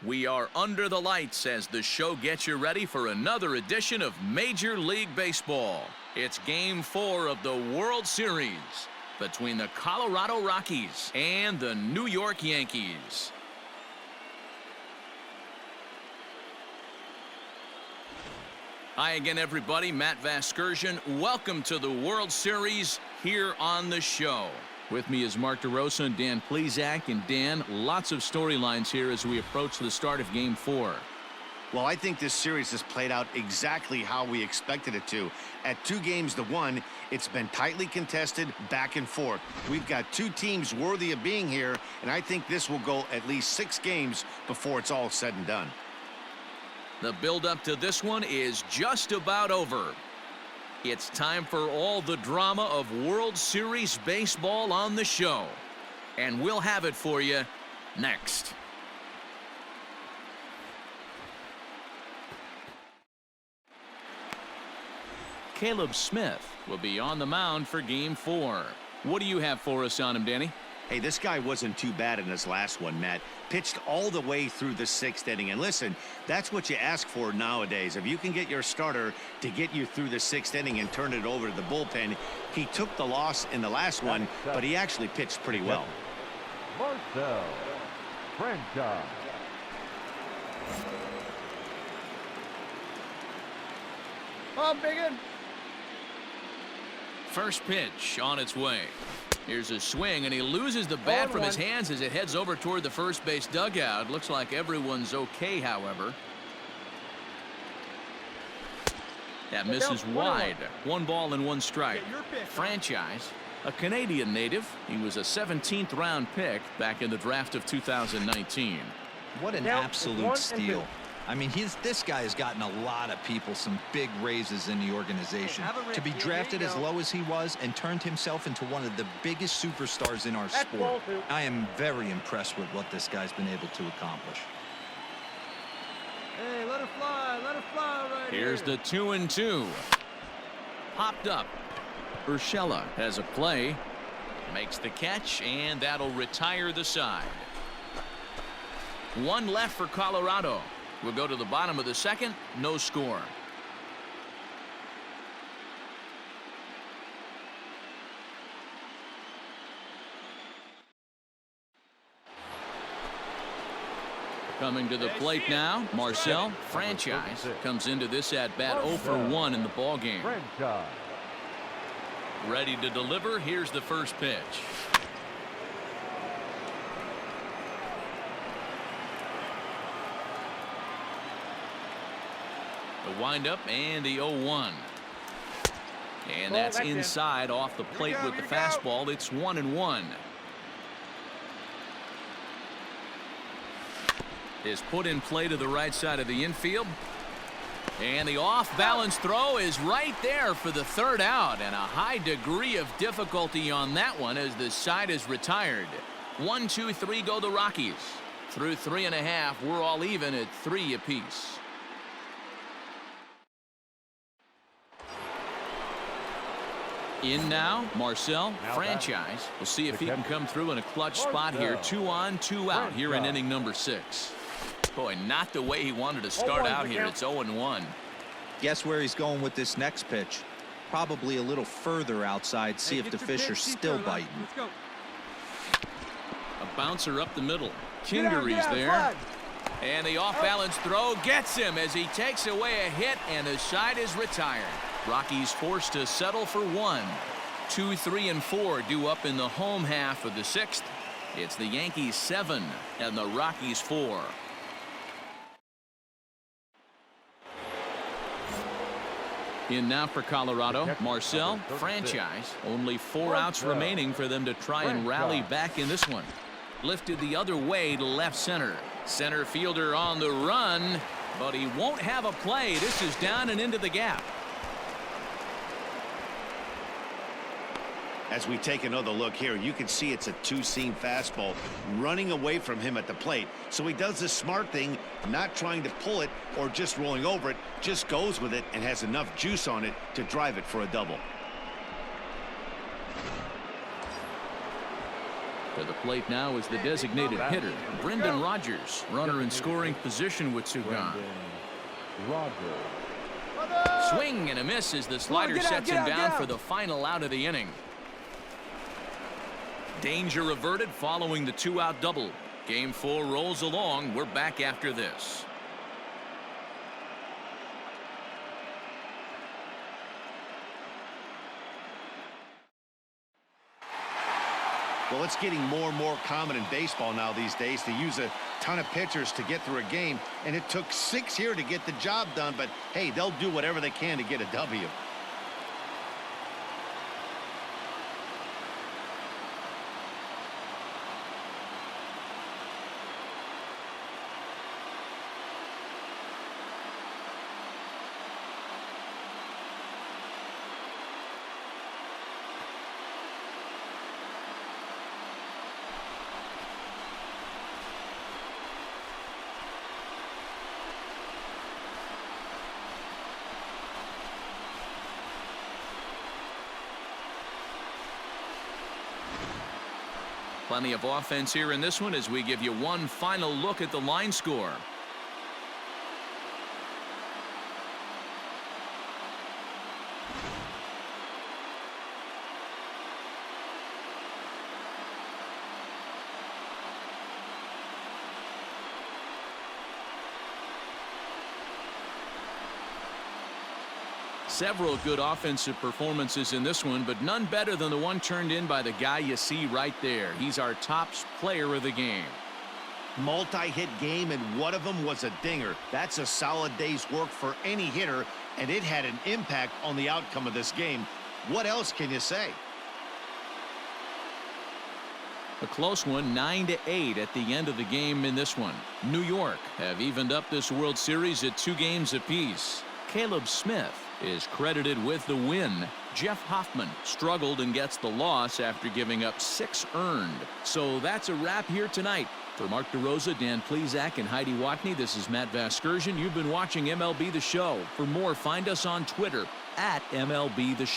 We are under the lights as the show gets you ready for another edition of Major League Baseball. It's Game 4 of the World Series between the Colorado Rockies and the New York Yankees. Hi again, everybody. Matt Vasgersian. Welcome to the World Series here on the show. With me is Mark DeRosa and Dan Plesac. And Dan, lots of storylines here as we approach the start of Game 4. Well, I think this series has played out exactly how we expected it to. At 2-1, it's been tightly contested, back and forth. We've got two teams worthy of being here, and I think this will go at least 6 games before it's all said and done. The build-up to this one is just about over. It's time for all the drama of World Series baseball on the show. And we'll have it for you next. Caleb Smith will be on the mound for Game 4. What do you have for us on him, Danny? Hey, this guy wasn't too bad in his last one, Matt. Pitched all the way through the 6th inning. And listen, that's what you ask for nowadays. If you can get your starter to get you through the 6th inning and turn it over to the bullpen. He took the loss in the last one, but he actually pitched pretty well. Marcel franchise. Oh, Biggin. First pitch on its way. Here's a swing, and he loses the bat from his hands as it heads over toward the first base dugout. Looks like everyone's okay, however. That misses wide. 1 ball and 1 strike. Franchise, a Canadian native. He was a 17th round pick back in the draft of 2019. What an absolute steal. I mean, this guy has gotten a lot of people some big raises in the organization. To be drafted as low as he was and turned himself into one of the biggest superstars in our sport. I am very impressed with what this guy's been able to accomplish. Hey, let her fly right here. Here's the 2-2. Popped up. Urshela has a play. Makes the catch, and that'll retire the side. 1 left for Colorado. We'll go to the bottom of the 2nd. No score. Coming to the plate now, Marcel Franchise comes into this at-bat 0 for 1 in the ballgame. Ready to deliver. Here's the first pitch. The windup and the 0-1. And that's inside off the plate with the fastball. It's 1-1. Is put in play to the right side of the infield. And the off-balance throw is right there for the 3rd out. And a high degree of difficulty on that one as the side is retired. 1, 2, 3 go the Rockies. Through 3.5, we're all even at 3 apiece. In now, Marcel Franchise. We'll see if he can come through in a clutch spot here. 2 on, 2 out here in inning number 6. Boy, not the way he wanted to start out here. It's 0-1. Guess where he's going with this next pitch? Probably a little further outside. See if the fish are still biting. A bouncer up the middle. Kingery's there. And the off-balance throw gets him as he takes away a hit, and the side is retired. Rockies forced to settle for 1. 2, 3, and 4 due up in the home half of the 6th. It's the Yankees 7 and the Rockies 4. In now for Colorado, Marcel Franchise. Only 4 outs remaining for them to try and rally back in this one. Lifted the other way to left center. Center fielder on the run, but he won't have a play. This is down and into the gap. As we take another look here, you can see it's a 2-seam fastball running away from him at the plate. So he does the smart thing, not trying to pull it or just rolling over it, just goes with it and has enough juice on it to drive it for a double. To the plate now is the designated hitter, Brendan Rodgers. Runner in scoring position with two gone. Swing and a miss as the slider sets him down for the final out of the inning. Danger averted following the two-out double. Game 4 rolls along. We're back after this. Well, it's getting more and more common in baseball now these days to use a ton of pitchers to get through a game, and it took 6 here to get the job done, but hey, they'll do whatever they can to get a W. Plenty of offense here in this one as we give you one final look at the line score. Several good offensive performances in this one, but none better than the one turned in by the guy you see right there. He's our top player of the game. Multi-hit game, and one of them was a dinger. That's a solid day's work for any hitter, and it had an impact on the outcome of this game. What else can you say? A close one, 9-8 at the end of the game in this one. New York have evened up this World Series at 2 games apiece. Caleb Smith is credited with the win. Jeff Hoffman struggled and gets the loss after giving up 6 earned. So that's a wrap here tonight. For Mark DeRosa, Dan Plesac, and Heidi Watney, this is Matt Vasgersian. You've been watching MLB The Show. For more, find us on Twitter @MLB The Show.